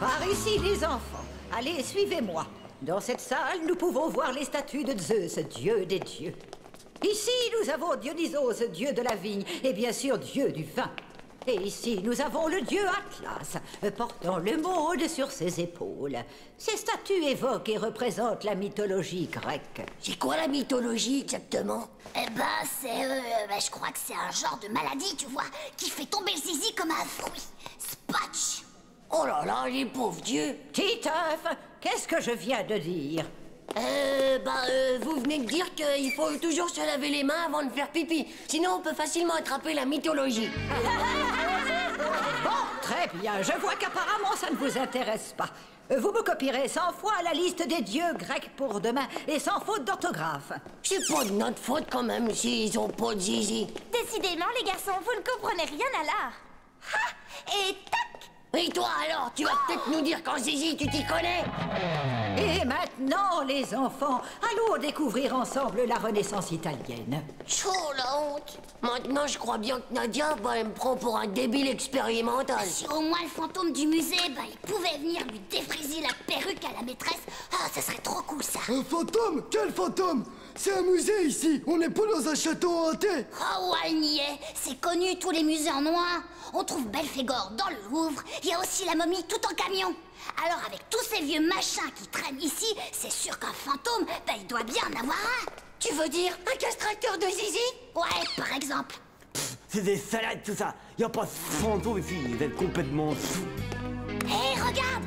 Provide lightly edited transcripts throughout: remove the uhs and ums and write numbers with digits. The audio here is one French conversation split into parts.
Par ici, les enfants. Allez, suivez-moi. Dans cette salle, nous pouvons voir les statues de Zeus, dieu des dieux. Ici, nous avons Dionysos, dieu de la vigne, et bien sûr, dieu du vin. Et ici, nous avons le dieu Atlas, portant le monde sur ses épaules. Ces statues évoquent et représentent la mythologie grecque. C'est quoi la mythologie, exactement? Eh ben, je crois que c'est un genre de maladie, tu vois, qui fait tomber le zizi comme un fruit. Spatch! Oh là là, les pauvres dieux! Titeuf, qu'est-ce que je viens de dire? Vous venez de dire qu'il faut toujours se laver les mains avant de faire pipi. Sinon, on peut facilement attraper la mythologie. Bon, très bien. Je vois qu'apparemment, ça ne vous intéresse pas. Vous me copierez 100 fois la liste des dieux grecs pour demain et sans faute d'orthographe. C'est pas de notre faute quand même s'ils ont pas de zizi. Décidément, les garçons, vous ne comprenez rien à l'art. Ha! Et tac! Et toi alors, tu vas peut-être nous dire qu'en zizi tu t'y connais? Et maintenant, les enfants, allons découvrir ensemble la Renaissance italienne. Chaud la honte. Maintenant, je crois bien que Nadia, elle me prend pour un débile expérimental. Si au moins le fantôme du musée, il pouvait venir lui défriser la perruque à la maîtresse, ça serait trop cool ça. Un fantôme? Quel fantôme? C'est un musée ici, on n'est pas dans un château hanté. Oh ouais, elle n'y est. C'est connu, tous les musées en noir. On trouve Belphégor dans le Louvre, il y a aussi la momie tout en camion. Alors avec tous ces vieux machins qui traînent ici, c'est sûr qu'un fantôme, il doit bien en avoir un. Tu veux dire un castrateur de zizi? Ouais, par exemple. C'est des salades tout ça. Y a pas de fantôme ici, vous êtes complètement fous. Hé, regarde!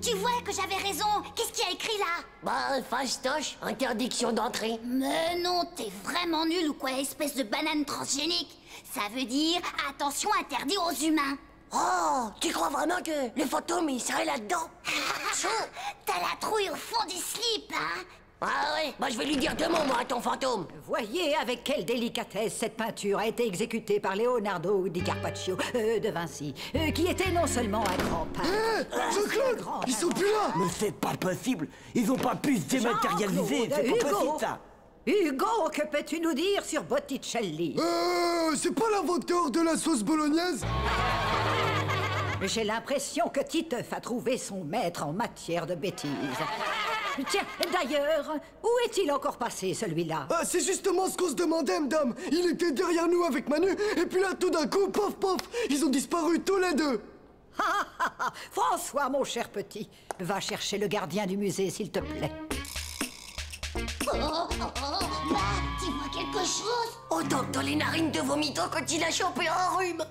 Tu vois que j'avais raison. Qu'est-ce qu'il y a écrit là? Fastoche, interdiction d'entrée. Mais non, t'es vraiment nul ou quoi, espèce de banane transgénique? Ça veut dire attention interdit aux humains. Oh, tu crois vraiment que le fantôme il serait là-dedans? T'as la trouille au fond du slip, hein? Ah ouais, je vais lui dire deux mots, moi, à ton fantôme. Voyez avec quelle délicatesse cette peinture a été exécutée par Leonardo di Carpaccio de Vinci, qui était non seulement un grand peintre... Jean-Claude, ils sont plus là. Mais c'est pas possible. Ils ont pas pu se dématérialiser. C'est pas possible ça. Hugo, que peux-tu nous dire sur Botticelli? C'est pas l'inventeur de la sauce bolognaise? J'ai l'impression que Titeuf a trouvé son maître en matière de bêtises. Tiens, d'ailleurs, où est-il encore passé, celui-là? C'est justement ce qu'on se demandait, madame. Il était derrière nous avec Manu, et puis là, tout d'un coup, pof, pof, ils ont disparu tous les deux. François, mon cher petit, va chercher le gardien du musée, s'il te plaît. Là, tu vois quelque chose? Autant que dans les narines de vomito quand il a chopé un rhume.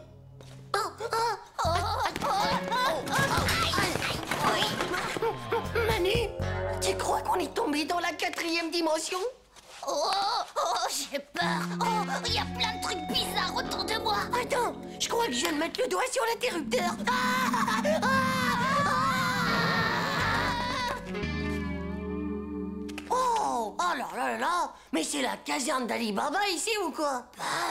Manu, tu crois qu'on est tombé dans la 4e dimension? J'ai peur. Il y a plein de trucs bizarres autour de moi. Attends, je crois que je viens de mettre le doigt sur l'interrupteur. Oh là là, mais c'est la caserne d'Ali Baba ici ou quoi?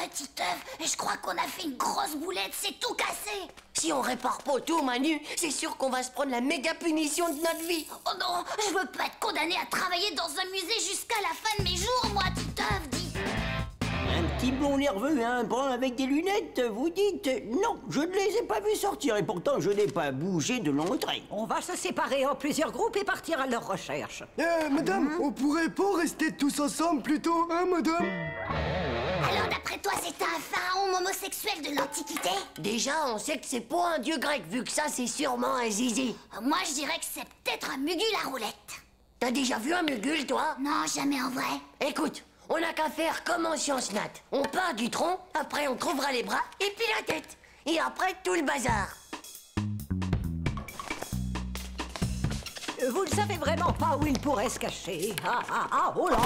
Petit œuf, je crois qu'on a fait une grosse boulette, c'est tout cassé. Si on répare pas tout, Manu, c'est sûr qu'on va se prendre la méga punition de notre vie. Oh non, je veux pas être condamné à travailler dans un musée jusqu'à la fin de mes jours, moi, petit œuf, dis. Un petit blond nerveux et un brun avec des lunettes, vous dites? Non, je ne les ai pas vus sortir et pourtant je n'ai pas bougé de l'entrée. On va se séparer en plusieurs groupes et partir à leur recherche. Madame, on pourrait pas rester tous ensemble plutôt, hein, madame? Alors, d'après toi, c'est un pharaon homosexuel de l'Antiquité? Déjà, on sait que c'est pas un dieu grec, vu que ça, c'est sûrement un zizi. Moi, je dirais que c'est peut-être un mugule à roulette. T'as déjà vu un mugule, toi? Non, jamais en vrai. Écoute, on n'a qu'à faire comme en sciences nat. On part du tronc, après on trouvera les bras, et puis la tête. Et après, tout le bazar. Vous ne savez vraiment pas où il pourrait se cacher. Oh là!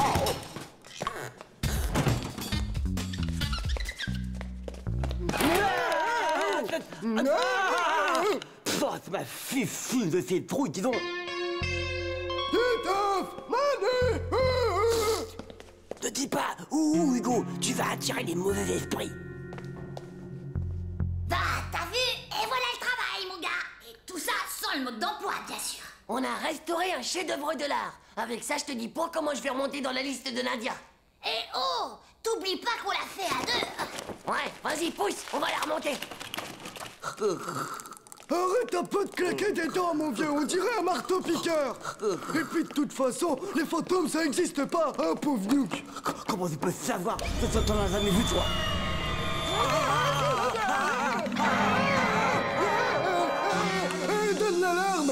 Ça m'a fait fou de ces trous, dis donc. Titeuf, Manu! Ne dis pas où, Hugo, tu vas attirer les mauvais esprits. T'as vu? Et voilà le travail, mon gars. Et tout ça sans le mode d'emploi, bien sûr. On a restauré un chef-d'œuvre de l'art. Avec ça, je te dis pas comment je vais remonter dans la liste de Nadia. Et t'oublies pas qu'on l'a fait à deux. Ouais, vas-y, pousse, on va la remonter. Arrête un peu de claquer des dents, mon vieux, on dirait un marteau-piqueur. Et puis de toute façon, les fantômes, ça existe pas, hein, pauvre Nuke. Comment tu peux savoir? T'en as jamais vu, toi? Donne l'alarme.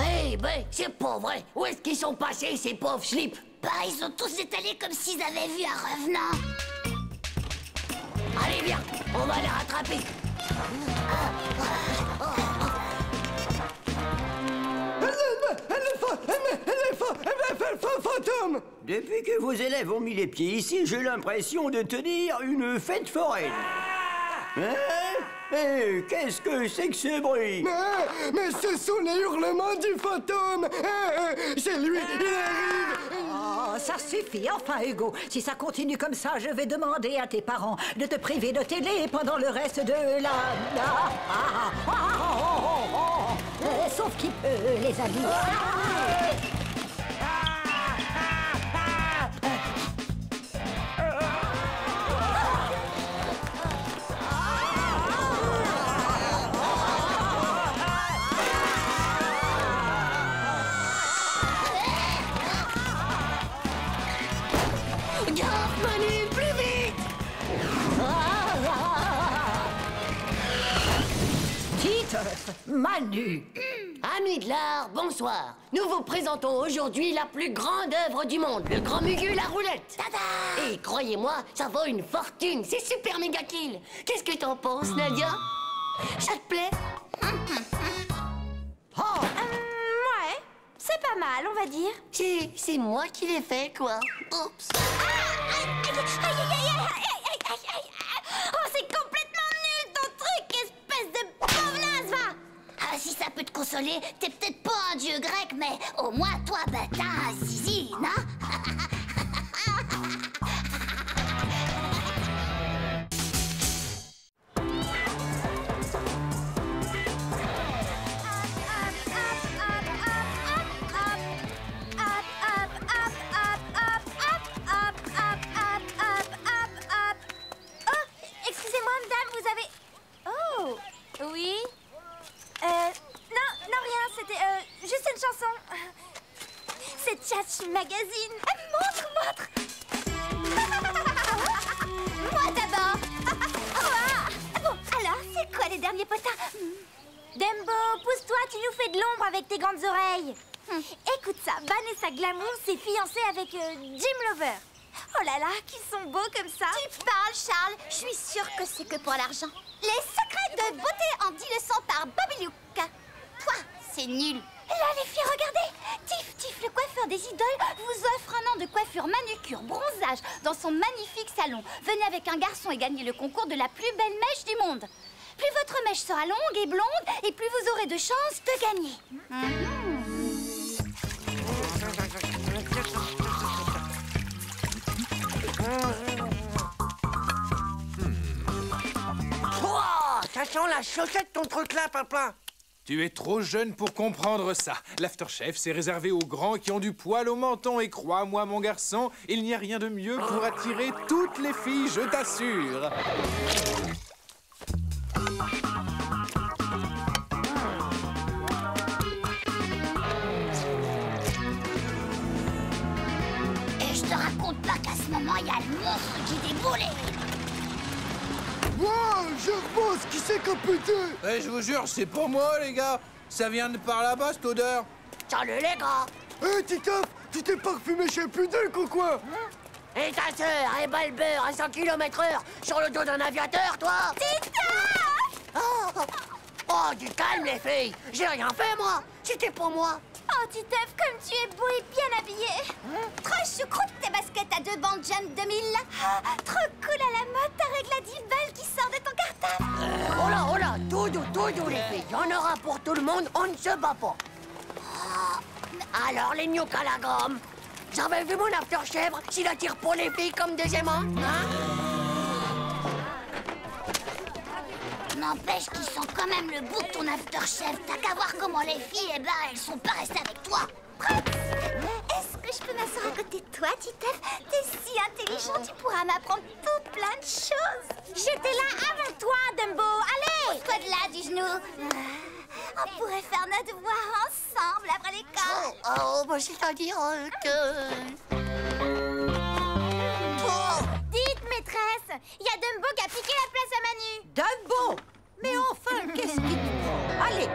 Eh ben, c'est pas vrai. Où est-ce qu'ils sont passés, ces pauvres slips? Bah, ils ont tous étalé comme s'ils avaient vu un revenant. Allez, viens, on va les rattraper. Fantôme. Depuis que vos élèves ont mis les pieds ici, j'ai l'impression de tenir une fête foraine. Hein? Eh, qu'est-ce que c'est que ce bruit? Mais ce sont les hurlements du fantôme. C'est lui, il arrive. Oh, ça suffit, enfin, Hugo. Si ça continue comme ça, je vais demander à tes parents de te priver de télé pendant le reste de la... Sauf qu'il peut, les amis. Manu, plus vite! Titeuf, Manu. Amis de l'art, bonsoir. Nous vous présentons aujourd'hui la plus grande œuvre du monde, le Grand Mugu la roulette. Tada! Et croyez-moi, ça vaut une fortune, c'est super méga kill. Qu'est-ce que t'en penses, Nadia? Ça te plaît? Ouais, c'est pas mal, on va dire. C'est moi qui l'ai fait, quoi. Oups. Oh, c'est complètement nul ton truc, espèce de pauvre naze, va! Ah, si ça peut te consoler, t'es peut-être pas un dieu grec, mais au moins toi, bah t'as un zizi, non? Oui? Non, rien, c'était juste une chanson. C'est Tchatch Magazine. Montre! Moi d'abord. Bon, alors, c'est quoi les derniers potins? Dembo, pousse-toi, tu nous fais de l'ombre avec tes grandes oreilles. Écoute ça, Vanessa Glamour s'est fiancée avec Jim Lover. Oh là là, qu'ils sont beaux comme ça. Tu parles, Charles. Je suis sûre que c'est que pour l'argent. Les secrets de beauté en 10 leçons par Bobby Luke. Toi, c'est nul. Là, les filles, regardez. Tiff, le coiffeur des idoles, vous offre un an de coiffure manucure, bronzage dans son magnifique salon. Venez avec un garçon et gagnez le concours de la plus belle mèche du monde. Plus votre mèche sera longue et blonde, et plus vous aurez de chances de gagner. Ça sent la chaussette ton truc là, papa. Tu es trop jeune pour comprendre ça. L'afterchef, c'est réservé aux grands qui ont du poil au menton. Et crois-moi, mon garçon, il n'y a rien de mieux pour attirer toutes les filles, je t'assure. Et je te raconte pas qu'à ce moment, il y a le monstre qui déboule. Wow, Gervos, qui c'est qu'a pété? Eh, je vous jure, c'est pas moi, les gars. Ça vient de par là-bas, cette odeur. Salut les gars. Hé, Titeuf, tu t'es parfumé chez Puduc ou quoi? Et ta sœur, et bat le beurre à 100 km/h sur le dos d'un aviateur, toi? Oh, du calme, les filles. J'ai rien fait, moi. C'était pour moi. Oh, Titeuf, comme tu es beau et bien habillé. Trop choucroute tes baskets à 2 bandes Jump 2000. Trop cool à la mode, ta règle à 10 balles qui sort de ton cartable. Oh là, tout doux, les filles. Il y en aura pour tout le monde, on ne se bat pas. Alors, les gnocchs à la gomme, vous avez vu mon after-chèvre, s'il attire pour les filles comme des aimants, hein? N'empêche qu'ils sont quand même le bout de ton afterchef. T'as qu'à voir comment les filles, elles sont pas restées avec toi. Est-ce que je peux m'asseoir à côté de toi, Titeuf? T'es si intelligent, tu pourras m'apprendre tout plein de choses. J'étais là avant toi, Dumbo. Allez! Pousse-toi de là, du genou. On pourrait faire nos devoirs ensemble après l'école. Bah, c'est-à-dire que... Dites, maîtresse, il y a Dumbo qui a piqué la place à Manu. Dumbo! Mais enfin, qu'est-ce qui te prend? Allez,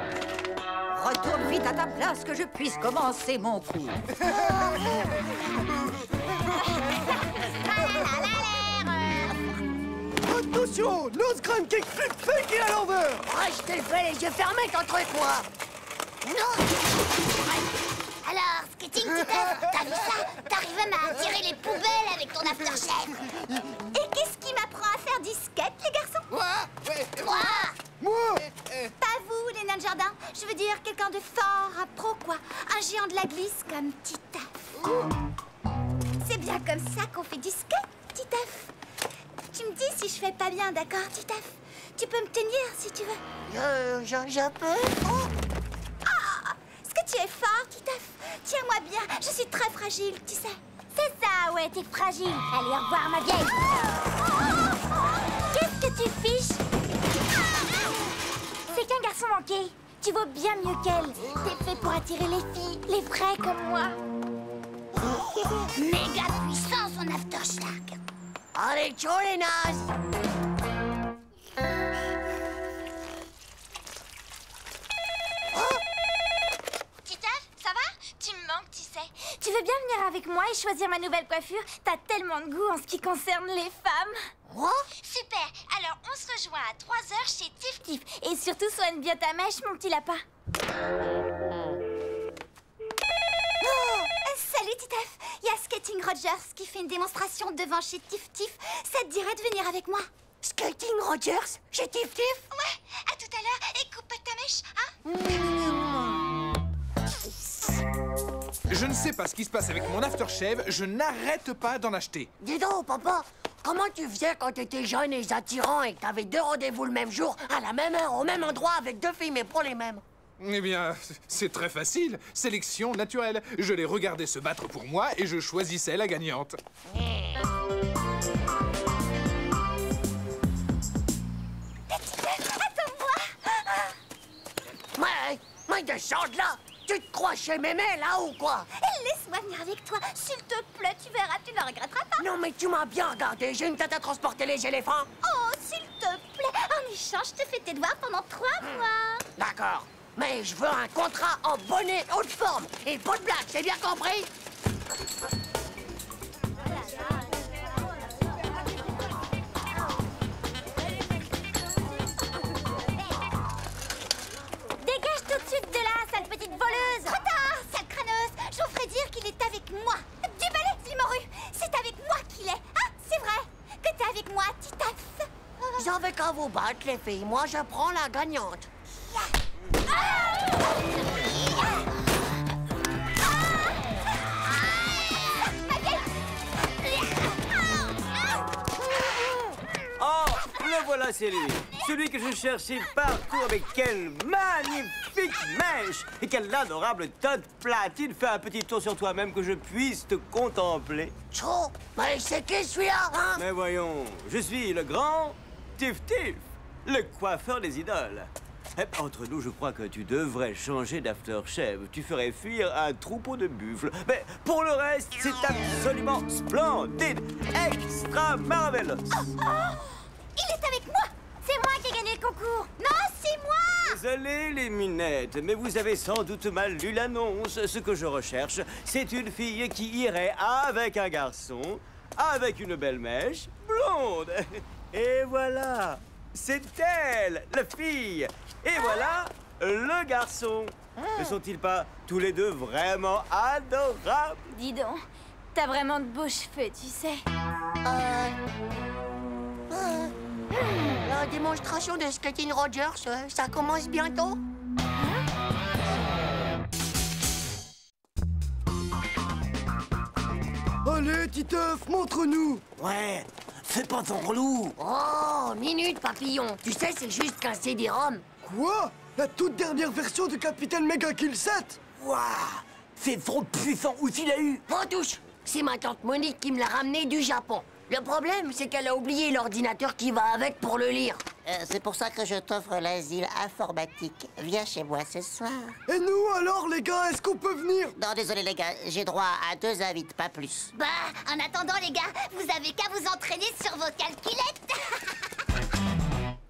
retourne vite à ta place que je puisse commencer mon cours. Attention, nose crâne kick flip fake et à l'envers. Ouais, je te le fais les yeux fermés contre toi. Non. Alors, Skating, Titeuf, t'as vu ça? T'arrives même à tirer les poubelles avec ton aftershave. Et qu'est-ce qui m'apprend à faire du skate, les garçons? Moi. Moi. Pas vous, les nains de jardin. Je veux dire quelqu'un de fort, un pro, quoi. Un géant de la glisse comme Titeuf. C'est bien comme ça qu'on fait du skate, Titeuf. Tu me dis si je fais pas bien, d'accord, Titeuf? Tu peux me tenir si tu veux. Je peux. Est-ce que tu es fort, Titeuf? Tiens-moi bien, je suis très fragile, tu sais. C'est ça, ouais, t'es fragile. Allez, au revoir, ma vieille. Qu'est-ce que tu fiches? C'est qu'un garçon manqué. Tu vaux bien mieux qu'elle. T'es fait pour attirer les filles, les vrais comme moi. Méga puissant, son aftershave. Allez, ciao les nazes. Titeuf, ça va? Tu me manques, tu sais. Tu veux bien venir avec moi et choisir ma nouvelle coiffure? T'as tellement de goût en ce qui concerne les femmes. Quoi? Super. Alors, on se rejoint à 3h chez Tif Tif. Et surtout, soigne bien ta mèche, mon petit lapin. Salut, Titeuf. Il y a Skating Rogers qui fait une démonstration devant chez Tif Tif. Ça te dirait de venir avec moi? Skating Rogers? Chez Tif Tif? Ouais, à tout à l'heure. Et coupe pas ta mèche, hein? Je ne sais pas ce qui se passe avec mon aftershave, je n'arrête pas d'en acheter. Dis donc, papa, comment tu faisais quand t'étais jeune et attirant et que t'avais 2 rendez-vous le même jour, à la même heure, au même endroit, avec 2 filles, mais pas les mêmes? Eh bien, c'est très facile. Sélection naturelle. Je les regardais se battre pour moi et je choisissais la gagnante. Mais descends de là! Tu te crois chez Mémé, là, ou quoi? Laisse-moi venir avec toi. S'il te plaît, tu verras, tu ne regretteras pas. Non, mais tu m'as bien regardé. J'ai une tête à transporter les éléphants. Oh, s'il te plaît. En échange, je te fais tes devoirs pendant 3 mois. D'accord. Mais je veux un contrat en bonnet haute forme. Et pas de blague, c'est bien compris? Dégage tout de suite de là, sale petite voleuse. Trop tard, sale crâneuse. Je vous ferai dire qu'il est avec moi. Du balai, Limorue. C'est avec moi qu'il est. Hein, c'est vrai que t'es avec moi, Titeuf. Vous avez qu'à vous battre, les filles. Moi, je prends la gagnante. Oh, le voilà, c'est lui. Celui que je cherchais partout avec quelle magnifique mèche et quelle adorable teinte platine. Fais un petit tour sur toi-même que je puisse te contempler. Trop. Mais c'est qui celui-là, hein? Mais voyons, je suis le grand Tif Tif, le coiffeur des idoles. Eh, entre nous, je crois que tu devrais changer d'aftershave. Tu ferais fuir un troupeau de buffles. Mais pour le reste, c'est absolument splendide, extra marvelous. Il est avec moi. C'est moi qui ai gagné le concours. Non, c'est moi. Désolé, les minettes, mais vous avez sans doute mal lu l'annonce. Ce que je recherche, c'est une fille qui irait avec un garçon, avec une belle mèche, blonde. Et voilà, c'est elle, la fille. Et voilà, le garçon. Ne sont-ils pas tous les deux vraiment adorables? Dis donc, t'as vraiment de beaux cheveux, tu sais. La démonstration de Skating Rogers, ça commence bientôt? Allez, Titeuf, montre-nous. Ouais, fais pas ton relou. Oh, minute, papillon. Tu sais, c'est juste qu'un CD-ROM. Quoi? La toute dernière version de Capitaine Mega Kill 7? Waouh, C'est trop puissant. Où tu l'as eu? Retouche, c'est ma tante Monique qui me l'a ramené du Japon. Le problème, c'est qu'elle a oublié l'ordinateur qui va avec pour le lire. C'est pour ça que je t'offre l'asile informatique. Viens chez moi ce soir. Et nous, alors, les gars, est-ce qu'on peut venir? Non, désolé les gars, j'ai droit à 2 invites, pas plus. Bah, en attendant, les gars, vous avez qu'à vous entraîner sur vos calculettes.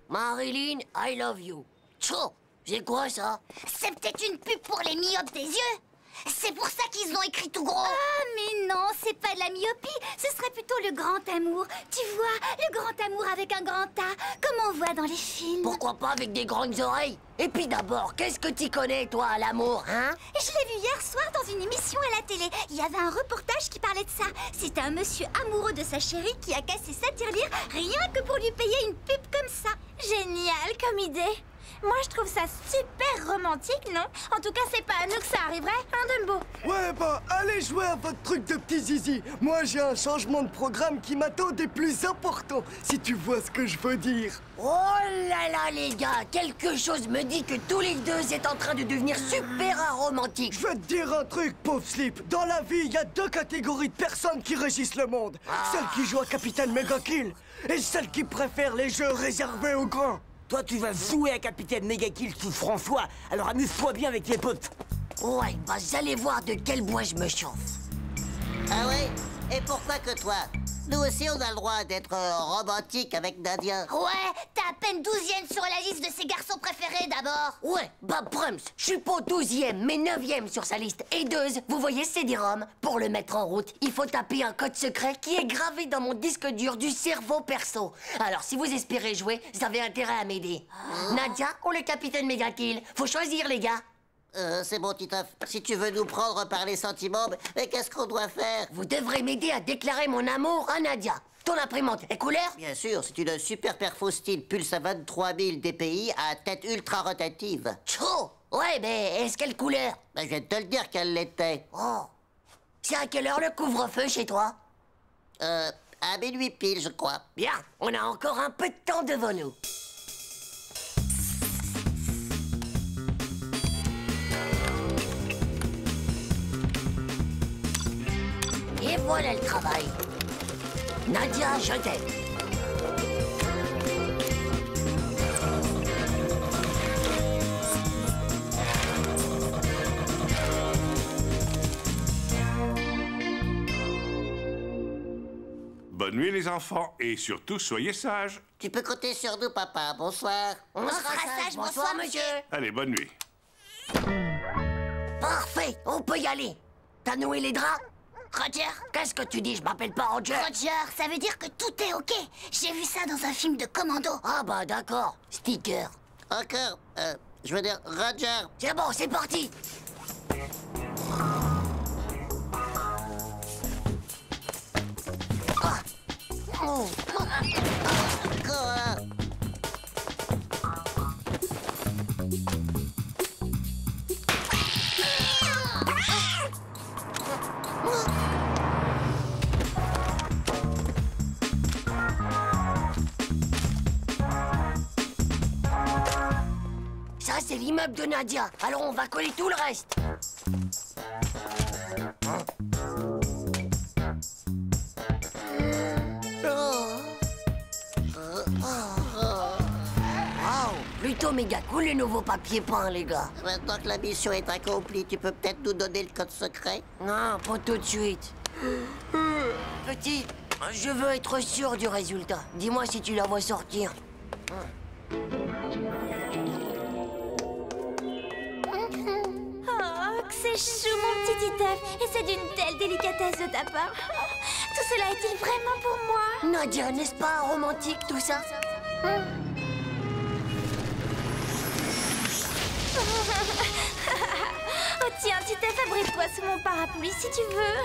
Marilyn, I love you. Tchou, c'est quoi ça? C'est peut-être une pub pour les myopes des yeux. C'est pour ça qu'ils ont écrit tout gros. Ah, mais non, c'est pas de la myopie. Ce serait plutôt le grand amour. Tu vois, le grand amour avec un grand A, comme on voit dans les films. Pourquoi pas avec des grandes oreilles? Et puis d'abord, qu'est-ce que tu connais, toi, à l'amour, hein? Je l'ai vu hier soir dans une émission à la télé. Il y avait un reportage qui parlait de ça. C'était un monsieur amoureux de sa chérie qui a cassé sa tirelire rien que pour lui payer une pub comme ça. Génial comme idée. Moi, je trouve ça super romantique, non? En tout cas, c'est pas à nous que ça arriverait, hein, Dumbo? Ouais, bah, allez jouer à votre truc de petit zizi. Moi, j'ai un changement de programme qui m'attend des plus importants, si tu vois ce que je veux dire. Oh là là, les gars, quelque chose me dit que tous les deux êtes en train de devenir super aromantiques. Je vais te dire un truc, pauvre Slip. Dans la vie, il y a 2 catégories de personnes qui régissent le monde. Celles qui jouent à Capitaine Megakill et celles qui préfèrent les jeux réservés aux grands. Toi, tu vas jouer à Capitaine Megakill sous François. Alors amuse-toi bien avec tes potes. Ouais, bah vous allez voir de quel bois je me chauffe. Ah ouais? Et pourquoi que toi? Nous aussi, on a le droit d'être romantique avec Nadia. Ouais, t'es à peine 12e sur la liste de ses garçons préférés d'abord. Ouais, bah Brums, je suis pas 12e, mais 9e sur sa liste. Et Deuze, vous voyez CD-ROM? Pour le mettre en route, il faut taper un code secret qui est gravé dans mon disque dur du cerveau perso. Alors, si vous espérez jouer, vous avez intérêt à m'aider. Nadia ou le Capitaine Megakill? Faut choisir, les gars. C'est bon, Titoff. Si tu veux nous prendre par les sentiments, mais qu'est-ce qu'on doit faire? Vous devrez m'aider à déclarer mon amour à Nadia. Ton imprimante est couleur? Bien sûr, c'est une super perfo style pulse à 23 000 dpi à tête ultra rotative. Tchou! Ouais, mais est-ce quelle couleur? Ben, je viens de te le dire qu'elle l'était. Oh. C'est à quelle heure le couvre-feu chez toi? À minuit pile, je crois. Bien, on a encore un peu de temps devant nous. Et voilà le travail. Nadia, je t'aime. Bonne nuit les enfants, et surtout soyez sages. Tu peux compter sur nous, papa. Bonsoir. On sera sage, bonsoir, monsieur. Allez, bonne nuit. Parfait, on peut y aller. T'as noué les draps? Roger, qu'est-ce que tu dis? Je m'appelle pas Roger. Roger, ça veut dire que tout est OK. J'ai vu ça dans un film de commando. Ah bah d'accord, sticker. Encore, je veux dire, Roger. C'est bon, c'est parti. Ah. Oh. Quoi? Ça, c'est l'immeuble de Nadia. Alors, on va coller tout le reste. Wow, plutôt méga cool, le nouveau papier peint, les gars. Maintenant que la mission est accomplie, tu peux peut-être nous donner le code secret? Non, pas tout de suite. Petit, je veux être sûr du résultat. Dis-moi si tu la vois sortir. Oh, que c'est chou, mon petit Titeuf. Et c'est d'une telle délicatesse de ta part. Tout cela est-il vraiment pour moi? Nadia, n'est-ce pas romantique tout ça? Oh tiens, Titeuf, abrite-toi sous mon parapluie si tu veux.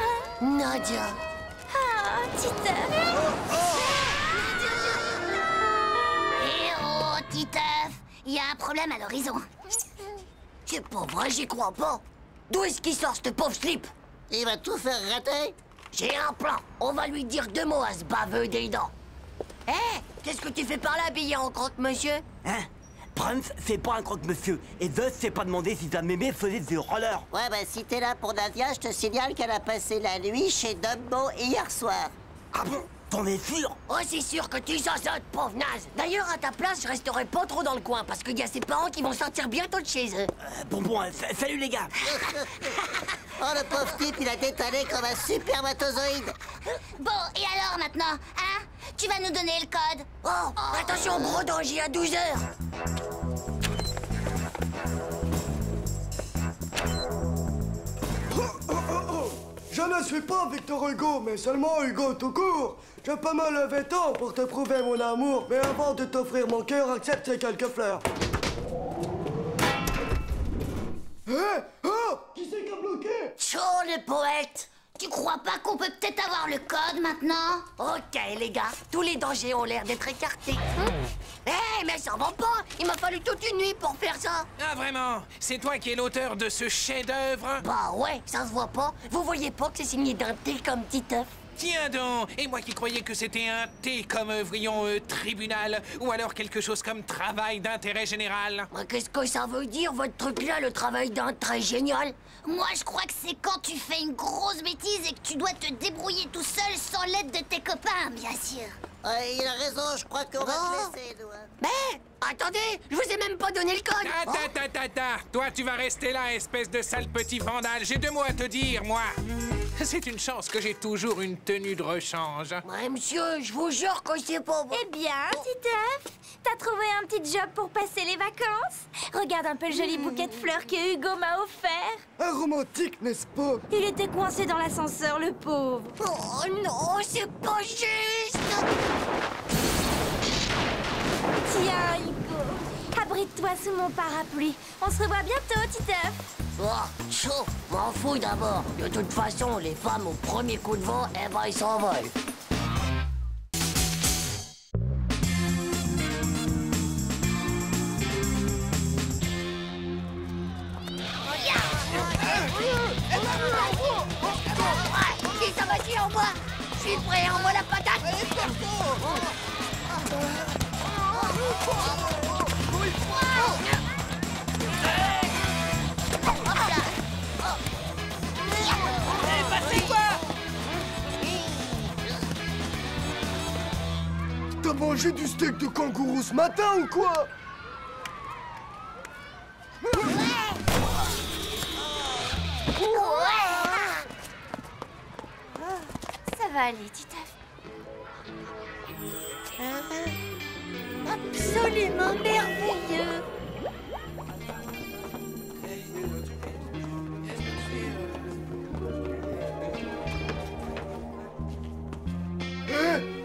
Hein? Nadia. Ah, Titeuf. Eh oh, Titeuf, il y a un problème à l'horizon. C'est pas vrai, j'y crois pas. D'où est-ce qu'il sort, ce pauvre slip? Il va tout faire rater. J'ai un plan. On va lui dire 2 mots à ce baveux des dents. Hé, qu'est-ce que tu fais par là, habillé en croque, monsieur? Hein? Prince, c'est pas un croque-monsieur. Et Zeus s'est pas demandé si sa mémé faisait du roller. Ouais, bah si t'es là pour Nadia, je te signale qu'elle a passé la nuit chez Dumbo hier soir. Ah bon? T'en es sûr? Oh, c'est sûr que tu sautes, pauvre naze. D'ailleurs, à ta place, je resterai pas trop dans le coin parce qu'il y a ses parents qui vont sortir bientôt de chez eux. Bon, salut les gars. Oh, le pauvre type, il a détalé comme un supermatozoïde. Bon, et alors maintenant, hein? Tu vas nous donner le code. Oh, attention, gros danger à 12 heures. Je ne suis pas Victor Hugo, mais seulement Hugo tout court. Je peux me lever tôt pour te prouver mon amour, mais avant de t'offrir mon cœur, accepte ces quelques fleurs. Hé! Oh! Qui c'est qui a bloqué? Chaud, le poète. Tu crois pas qu'on peut peut-être avoir le code maintenant? Ok, les gars, tous les dangers ont l'air d'être écartés. Hé, mais ça va pas. Il m'a fallu toute une nuit pour faire ça. Ah, vraiment? C'est toi qui es l'auteur de ce chef-d'œuvre? Bah ouais, ça se voit pas. Vous voyez pas que c'est signé d'un T comme Titeuf? Tiens donc! Et moi qui croyais que c'était un T comme, voyons, tribunal, ou alors quelque chose comme travail d'intérêt général. Mais qu'est-ce que ça veut dire, votre truc-là, le travail d'intérêt génial? Moi, je crois que c'est quand tu fais une grosse bêtise et que tu dois te débrouiller tout seul sans l'aide de tes copains, bien sûr. Il a raison, je crois qu'on va te laisser, nous. Mais, attendez, je vous ai même pas donné le code. Toi, tu vas rester là, espèce de sale petit vandale. J'ai 2 mots à te dire, moi. C'est une chance que j'ai toujours une tenue de rechange. Ouais, monsieur, je vous jure que c'est pas bon. Eh bien, Titeuf, t'as trouvé un petit job pour passer les vacances? Regarde un peu le joli bouquet de fleurs que Hugo m'a offert. Un romantique, n'est-ce pas? Il était coincé dans l'ascenseur, le pauvre. Oh non, c'est pas juste. Tiens, Hugo, abrite-toi sous mon parapluie. On se revoit bientôt, Titeuf. Oh, chaud, m'en fous d'abord. De toute façon, les femmes au premier coup de vent, eh ben, ils s'envolent. Si ça va, si, envoie. Je suis prêt, envoie la patate. T'as mangé du steak de kangourou ce matin ou quoi? Ça va aller, Titeuf. Absolument merveilleux.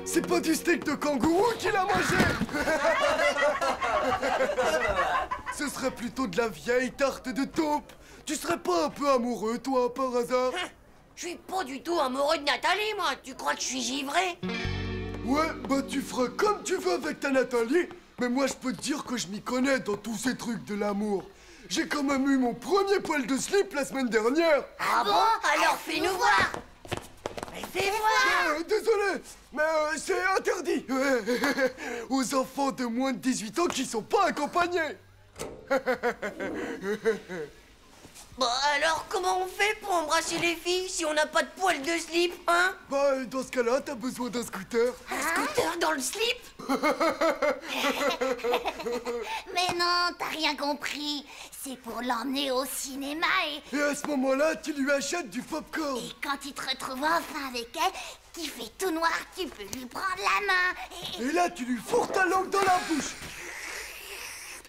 C'est pas du steak de kangourou qu'il a mangé. Ce serait plutôt de la vieille tarte de taupe. Tu serais pas un peu amoureux, toi, par hasard? Je suis pas du tout amoureux de Nathalie, moi. Tu crois que je suis givré? Ouais, bah tu feras comme tu veux avec ta Nathalie. Mais moi, je peux te dire que je m'y connais dans tous ces trucs de l'amour. J'ai quand même eu mon premier poil de slip la semaine dernière. Ah bon? Alors fais-nous voir. Fais voir. Désolé, mais c'est interdit aux enfants de moins de 18 ans qui sont pas accompagnés. Bon, alors comment on fait pour embrasser les filles si on n'a pas de poil de slip, hein? Bah, dans ce cas-là, t'as besoin d'un scooter. Un scooter dans le slip? Mais non, t'as rien compris. C'est pour l'emmener au cinéma Et à ce moment-là, tu lui achètes du popcorn. et quand il te retrouve enfin avec elle, qui fait tout noir, tu peux lui prendre la main. Et là, tu lui fourres ta langue dans la bouche.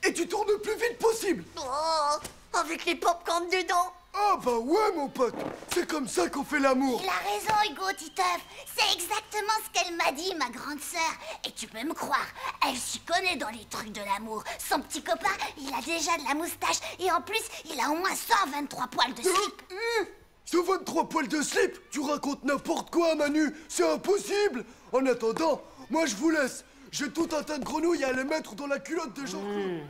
Et tu tournes le plus vite possible. Oh, avec les pop-corns dedans. Ah bah ouais, mon pote. C'est comme ça qu'on fait l'amour. Il a raison, Hugo, Titeuf. C'est exactement ce qu'elle m'a dit, ma grande sœur. Et tu peux me croire, elle s'y connaît dans les trucs de l'amour. Son petit copain, il a déjà de la moustache. Et en plus, il a au moins 123 poils de slip. Ce 23 poils de slip, tu racontes n'importe quoi, Manu. C'est impossible. En attendant, moi je vous laisse. J'ai tout un tas de grenouilles à les mettre dans la culotte de Jean-Claude.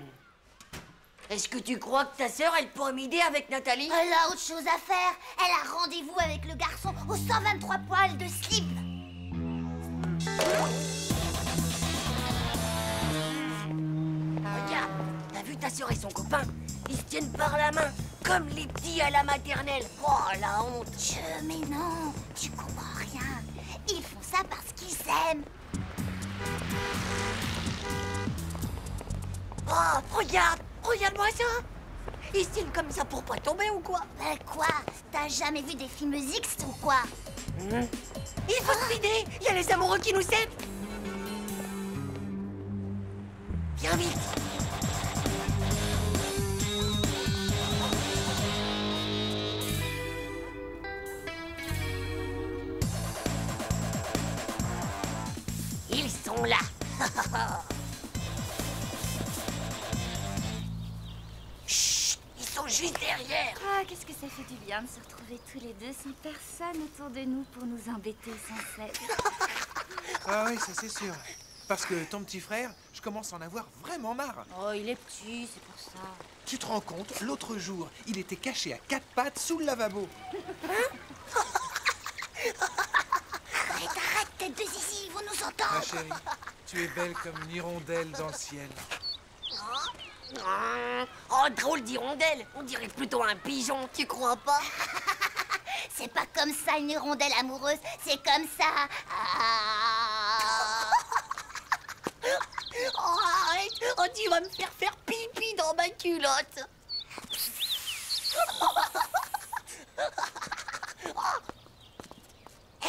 Est-ce que tu crois que ta sœur, elle pourrait m'aider avec Nathalie? Elle a autre chose à faire. Elle a rendez-vous avec le garçon aux 123 poils de slip. Regarde, sœur et son copain, ils se tiennent par la main, comme les petits à la maternelle. Oh, la honte. Mais non, tu comprends rien. Ils font ça parce qu'ils aiment. Oh, regarde-moi ça. Ils se tiennent comme ça pour pas tomber ou quoi? Ben quoi? T'as jamais vu des films X ou quoi? Il faut se vider. Il y a les amoureux qui nous aiment. Viens vite. Ils sont là. Chut, ils sont juste derrière. Ah, qu'est-ce que ça fait du bien de se retrouver tous les deux sans personne autour de nous pour nous embêter sans cesse. Ah oui, ça c'est sûr. Parce que ton petit frère, je commence à en avoir vraiment marre. Oh, il est petit, c'est pour ça. Tu te rends compte, l'autre jour, il était caché à 4 pattes sous le lavabo. Arrête, tête de zizi, ils vont nous Ma entendre. chérie, tu es belle comme une hirondelle dans le ciel. Oh, drôle d'hirondelle. On dirait plutôt un pigeon, tu crois pas? C'est pas comme ça une hirondelle amoureuse, c'est comme ça. Oh, arrête. Oh, tu vas me faire pipi dans ma culotte.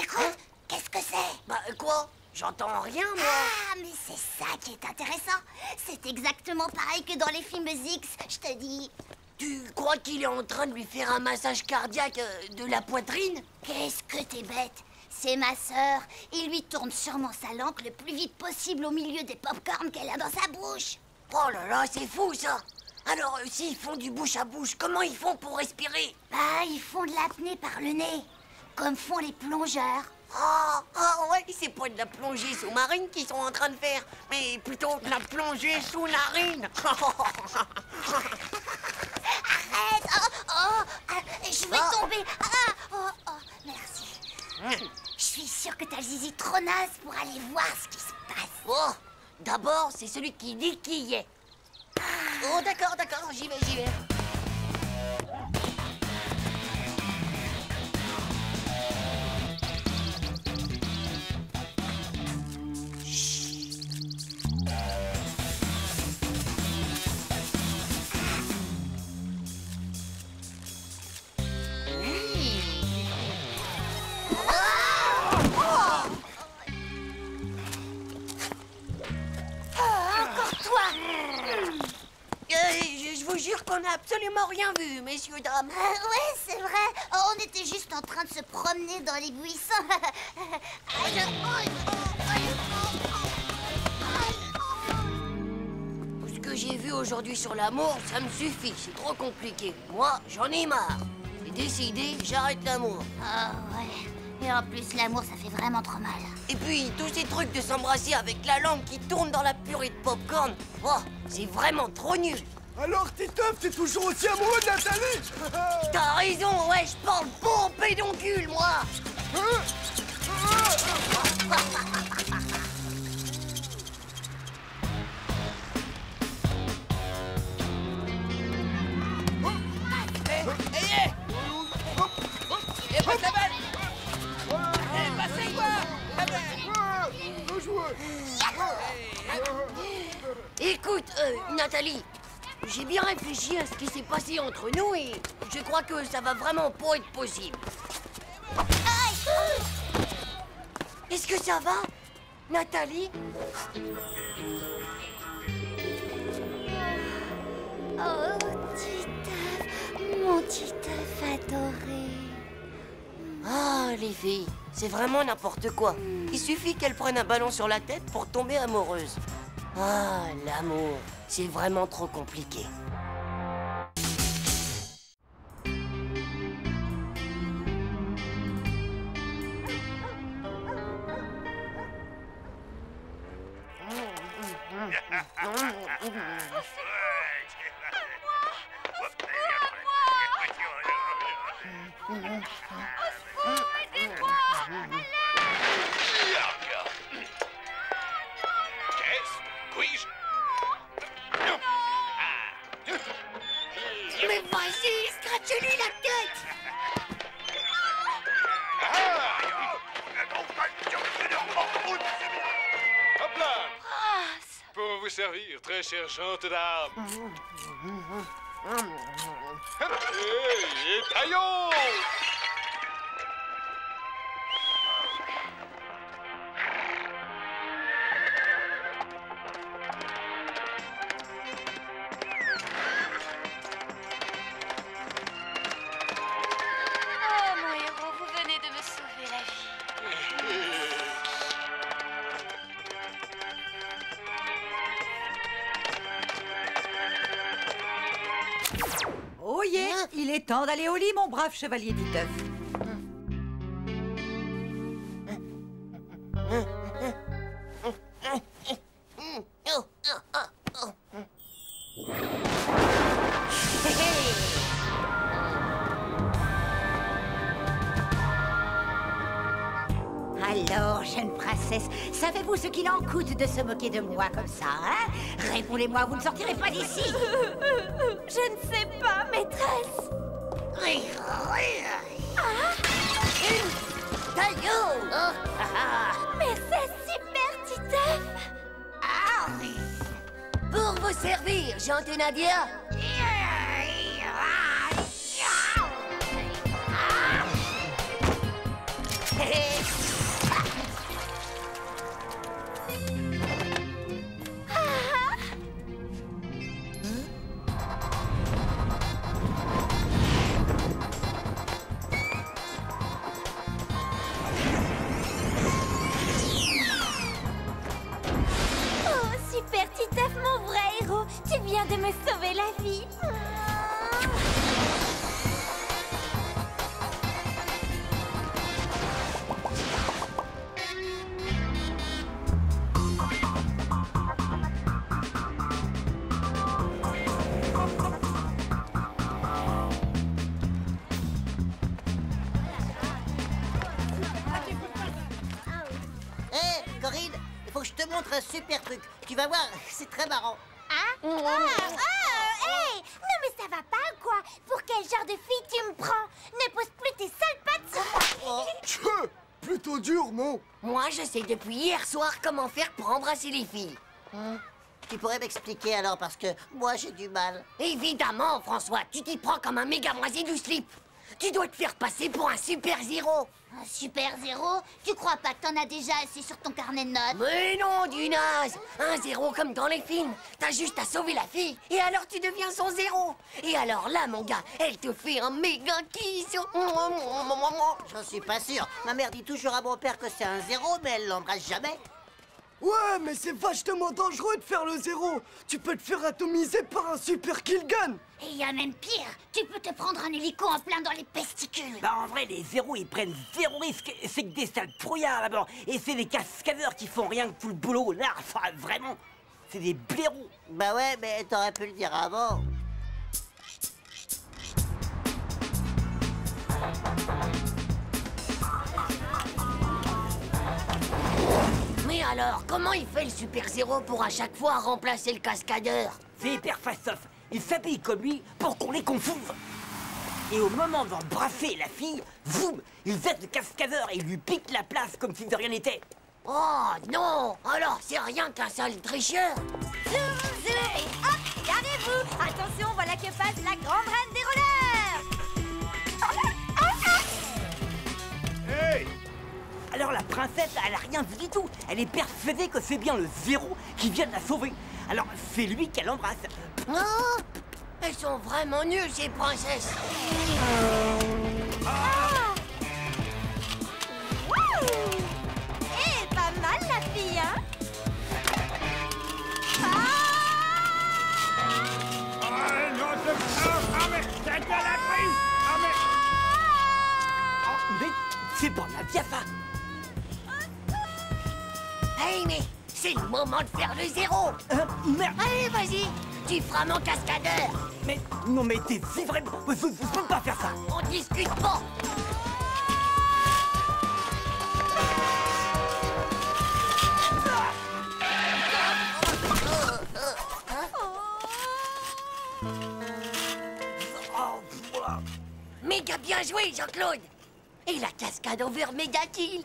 Écoute, qu'est-ce que c'est? Bah, quoi? J'entends rien, moi. Ah, mais c'est ça qui est intéressant. C'est exactement pareil que dans les films X, je te dis. Tu crois qu'il est en train de lui faire un massage cardiaque de la poitrine? Qu'est-ce que t'es bête? C'est ma sœur. Il lui tourne sûrement sa langue le plus vite possible au milieu des pop-corn qu'elle a dans sa bouche. Oh là là, c'est fou, ça. Alors, s'ils font du bouche à bouche, comment ils font pour respirer? Bah, ils font de l'apnée par le nez, comme font les plongeurs. Oh, ouais, c'est pas de la plongée sous-marine qu'ils sont en train de faire, mais plutôt de la plongée sous-narine. Arrête! Je vais tomber! Merci. Je suis sûre que t'as le zizi trop naze pour aller voir ce qui se passe. Oh, d'abord, c'est celui qui dit qui y est. Oh, d'accord, j'y vais. Je vous jure qu'on n'a absolument rien vu, messieurs, dames. Ouais, c'est vrai. On était juste en train de se promener dans les buissons. Ce que j'ai vu aujourd'hui sur l'amour, ça me suffit. C'est trop compliqué. Moi, j'en ai marre. J'ai décidé, j'arrête l'amour. Ah ouais. Et en plus, l'amour, ça fait vraiment trop mal. Et puis, tous ces trucs de s'embrasser avec la langue qui tourne dans la purée de popcorn, oh, c'est vraiment trop nul. Alors, Titeuf, t'es toujours aussi amoureux de Nathalie? T'as raison, ouais, je parle pas au pédoncule, moi. Écoute, Nathalie, j'ai bien réfléchi à ce qui s'est passé entre nous et je crois que ça va vraiment pas être possible. Est-ce que ça va, Nathalie? Oh, Titeuf, mon Titeuf adoré. Ah, les filles, c'est vraiment n'importe quoi. Il suffit qu'elles prennent un ballon sur la tête pour tomber amoureuse. Ah, l'amour, c'est vraiment trop compliqué. J'ai lu la tête. Hop là! Pour vous servir, très chère gente d'âme. Et taillons! Oh, mon héros, vous venez de me sauver la vie. Oh yeah, il est temps d'aller au lit, mon brave chevalier d'Iteuf. Alors, jeune princesse, savez-vous ce qu'il en coûte de se moquer de moi comme ça, hein? Répondez-moi, vous ne sortirez pas d'ici. Je ne sais pas, maîtresse. Taillot. Mais c'est super, Titeuf. Pour vous servir, gente Nadia. Oh, super, Titeuf, mon vrai héros. Tu viens de me sauver la vie. Hé, Corinne, il faut que je te montre un super truc. Tu vas voir, c'est très marrant. Hein? Hey! Non mais ça va pas ou quoi? Pour quel genre de fille tu me prends? Ne pose plus tes sales pattes sur moi! Tchè, plutôt dur, non? Moi, je sais depuis hier soir comment faire pour embrasser les filles. Tu pourrais m'expliquer alors, parce que moi j'ai du mal. Évidemment, François, tu t'y prends comme un méga moisi du slip. Tu dois te faire passer pour un super zéro. Un super zéro? Tu crois pas que t'en as déjà assez sur ton carnet de notes? Mais non, du naze. Un zéro comme dans les films. T'as juste à sauver la fille, et alors tu deviens son zéro. Et alors là, mon gars, elle te fait un méga kiss. J'en suis pas sûr. Ma mère dit toujours à mon père que c'est un zéro, mais elle l'embrasse jamais. Ouais, mais c'est vachement dangereux de faire le zéro. Tu peux te faire atomiser par un super killgun. Et il y a même pire, tu peux te prendre un hélico en plein dans les testicules. Bah en vrai, les zéros, ils prennent zéro risque. C'est que des sales trouillards d'abord. Et c'est des cascadeurs qui font rien que tout le boulot. Là, enfin, vraiment, c'est des blaireaux. Bah ouais, mais t'aurais pu le dire avant. Mais alors, comment il fait le super zéro pour à chaque fois remplacer le cascadeur? C'est hyper fastoff. Ils s'habillent comme lui pour qu'on les confonde. Et au moment d'embrasser la fille, zoom, ils jettent le cascadeur et ils lui piquent la place comme si de rien n'était. Oh non! Alors c'est rien qu'un sale tricheur! Zoom, zoom, et hop, garez-vous! Attention, voilà que passe la grande reine des rollers! Hey! Alors la princesse, elle a rien vu du tout. Elle est persuadée que c'est bien le zéro qui vient de la sauver. Alors c'est lui qu'elle embrasse. Oh, elles sont vraiment nulles, ces princesses! Eh, pas mal la fille, hein? Mais c'est bon, la Biafa. Hey, mais c'est le moment de faire le zéro! Merde. Allez, vas-y! Tu feras mon cascadeur! Mais non, mais t'es si vrai. Je peux pas faire ça. On discute pas! Oh, joué, Jean-Claude. Et la cascade over Mega Kill.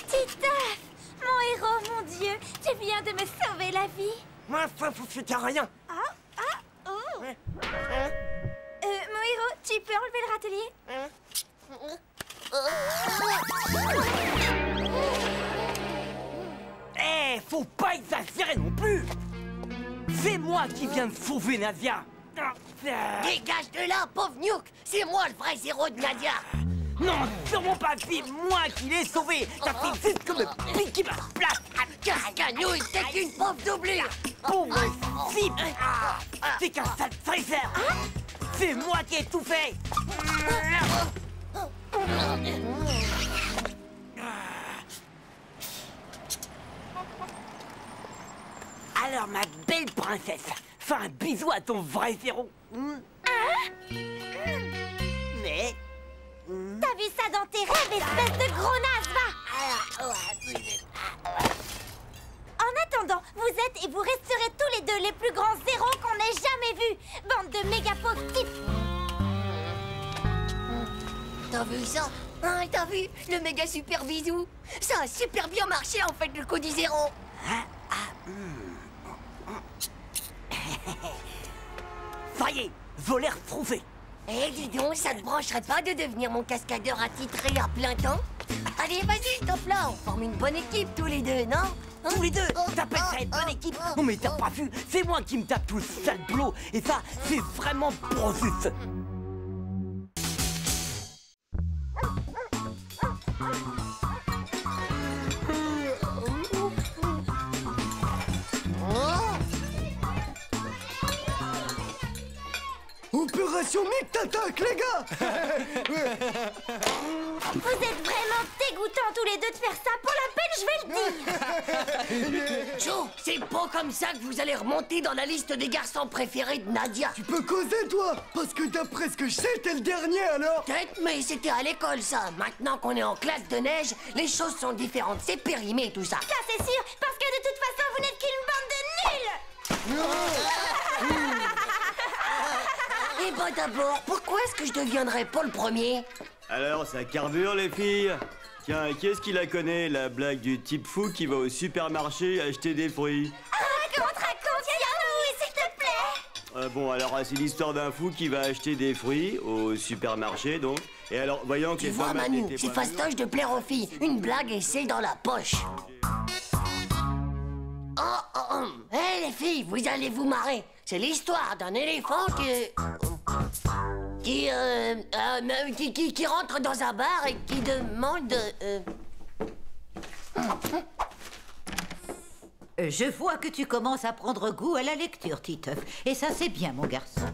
Titeuf, mon héros, mon Dieu, tu viens de me sauver la vie. Moi, t'as rien. Mon héros, tu peux enlever le râtelier? Eh, faut pas exagérer non plus. C'est moi qui viens de sauver Nadia. Dégage de là, pauvre Nuke. C'est moi le vrai héros de Nadia. Non, sûrement pas, c'est moi qui l'ai sauvé. Ça fait juste comme me piquer ma place. Cascanouille, t'es une pauvre doublure. Pauvre cible. C'est qu'un sale traiteur. C'est moi qui ai tout fait. Alors, ma belle princesse, fais un bisou à ton vrai héros. Mais... T'as vu ça dans tes rêves, espèce de gros naze, va! En attendant, vous êtes et vous resterez tous les deux les plus grands zéros qu'on ait jamais vus. Bande de méga pauvres types. T'as vu ça? Hein, t'as vu? Le méga super bisou. Ça a super bien marché en fait, le coup du zéro. Ça y est, voleur trouvé. Eh, dis donc, ça te brancherait pas de devenir mon cascadeur attitré à plein temps? Allez, vas-y, top là, on forme une bonne équipe tous les deux, non? Hein? Tous les deux, t'appelles ça une bonne équipe? Non mais t'as pas vu, c'est moi qui me tape tout le sale boulot. Et ça, c'est vraiment profus. Opération Mick t'attaque, les gars. Vous êtes vraiment dégoûtants tous les deux de faire ça. Pour la peine, je vais le dire. Joe, c'est pas comme ça que vous allez remonter dans la liste des garçons préférés de Nadia. Tu peux causer, toi, parce que d'après ce que je sais, t'es le dernier, alors. Peut-être, mais c'était à l'école, ça. Maintenant qu'on est en classe de neige, les choses sont différentes. C'est périmé, tout ça. Ça, c'est sûr, parce que de toute façon, vous n'êtes qu'une bande de nuls. Eh ben d'abord, pourquoi est-ce que je deviendrais pas le premier? Alors, ça carbure, les filles? Tiens, qui est-ce qui la connaît, la blague du type fou qui va au supermarché acheter des fruits? Comment te racontes, Yannou, s'il te plaît? Bon, alors, c'est l'histoire d'un fou qui va acheter des fruits au supermarché, donc. Et alors, voyant que Tu les vois, femmes Manu, n'étaient c'est pas fastoche de plaire aux filles. Une blague et c'est dans la poche. Hé, les filles, vous allez vous marrer. C'est l'histoire d'un éléphant qui rentre dans un bar et qui demande... Je vois que tu commences à prendre goût à la lecture, Titeuf. Et ça, c'est bien, mon garçon.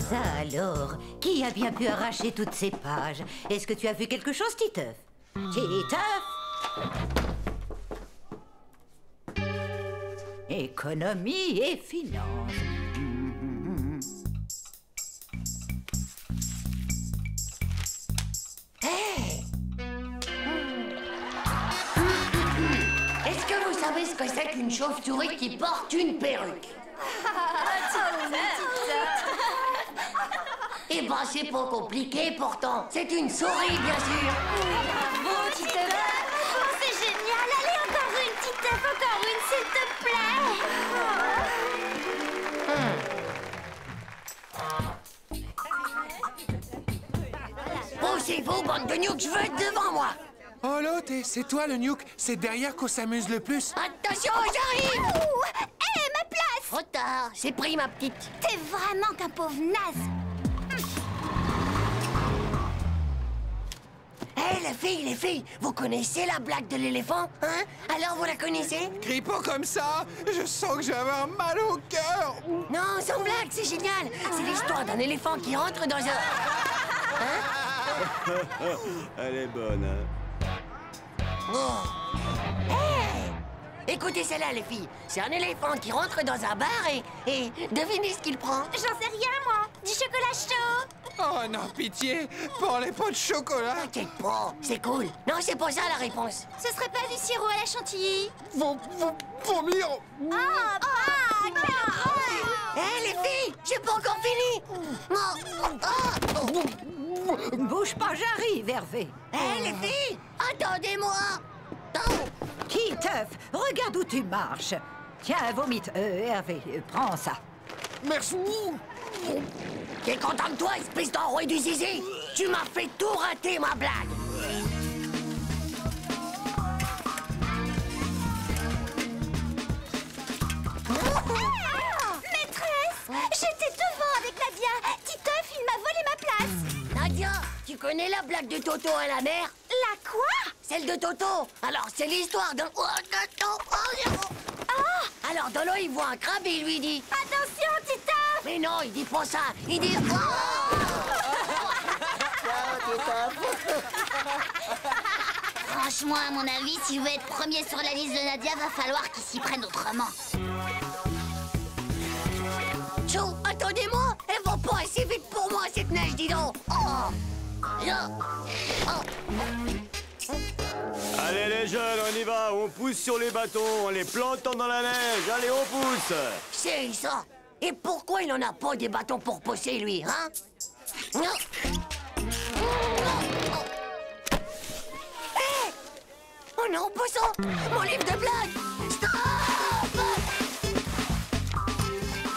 Ça alors, qui a bien pu arracher toutes ces pages? Est-ce que tu as vu quelque chose, Titeuf? Titeuf! Économie et finance. Hey! Est-ce que vous savez ce que c'est qu'une chauve-souris qui porte une perruque? Eh ben, c'est pas compliqué pourtant. C'est une souris, bien sûr. Bravo, Titeuf. Oh, c'est génial. Allez, encore une, Titeuf, encore une, s'il te plaît. Poussez-vous, bande de nuques, je veux être devant moi. Oh l'autre, c'est toi le nuke. C'est derrière qu'on s'amuse le plus. Attention, j'arrive. Hé, ma place. Trop tard, c'est pris, ma petite. T'es vraiment qu'un pauvre naze. Hé, les filles, vous connaissez la blague de l'éléphant, hein? Alors, vous la connaissez? Crie pas comme ça. Je sens que je vais avoir mal au cœur. Non, sans blague, c'est génial. C'est l'histoire d'un éléphant qui rentre dans un... Hein? Elle est bonne, hein? Oh. Hey! Écoutez celle-là, les filles. C'est un éléphant qui rentre dans un bar et devinez ce qu'il prend. J'en sais rien, moi. Du chocolat chaud. Oh non, pitié, pour les pots de chocolat. T'inquiète pas, c'est cool. Non, c'est pas ça la réponse. Ce serait pas du sirop à la chantilly? Vomir. Hé, les filles, j'ai pas encore fini. Bouge pas, j'arrive, Hervé. Hé, les filles, attendez-moi. Titeuf, regarde où tu marches. Tiens, vomite. Hervé, prends ça. Merci. T'es content de toi, espèce d'enroué du zizi? Tu m'as fait tout rater, ma blague. Maîtresse, j'étais devant avec Nadia. Titeuf, il m'a volé ma place. Nadia, tu connais la blague de Toto à la mer? La quoi? Celle de Toto. Alors, c'est l'histoire d'un... Alors, dans l'eau, il voit un crabe et il lui dit... Attention, Titeuf. Mais non, il dit pas ça. Il dit... Franchement, à mon avis, si vous voulez être premier sur la liste de Nadia, va falloir qu'il s'y prenne autrement. Chou, attendez-moi. Elle va pas assez vite pour moi, cette neige, dis donc. Allez les jeunes, on y va, on pousse sur les bâtons, en les plantant dans la neige, allez on pousse. C'est ça. Et pourquoi il en a pas des bâtons pour pousser, lui, hein? Hé! Oh non, poisson! Mon livre de blagues! Stop!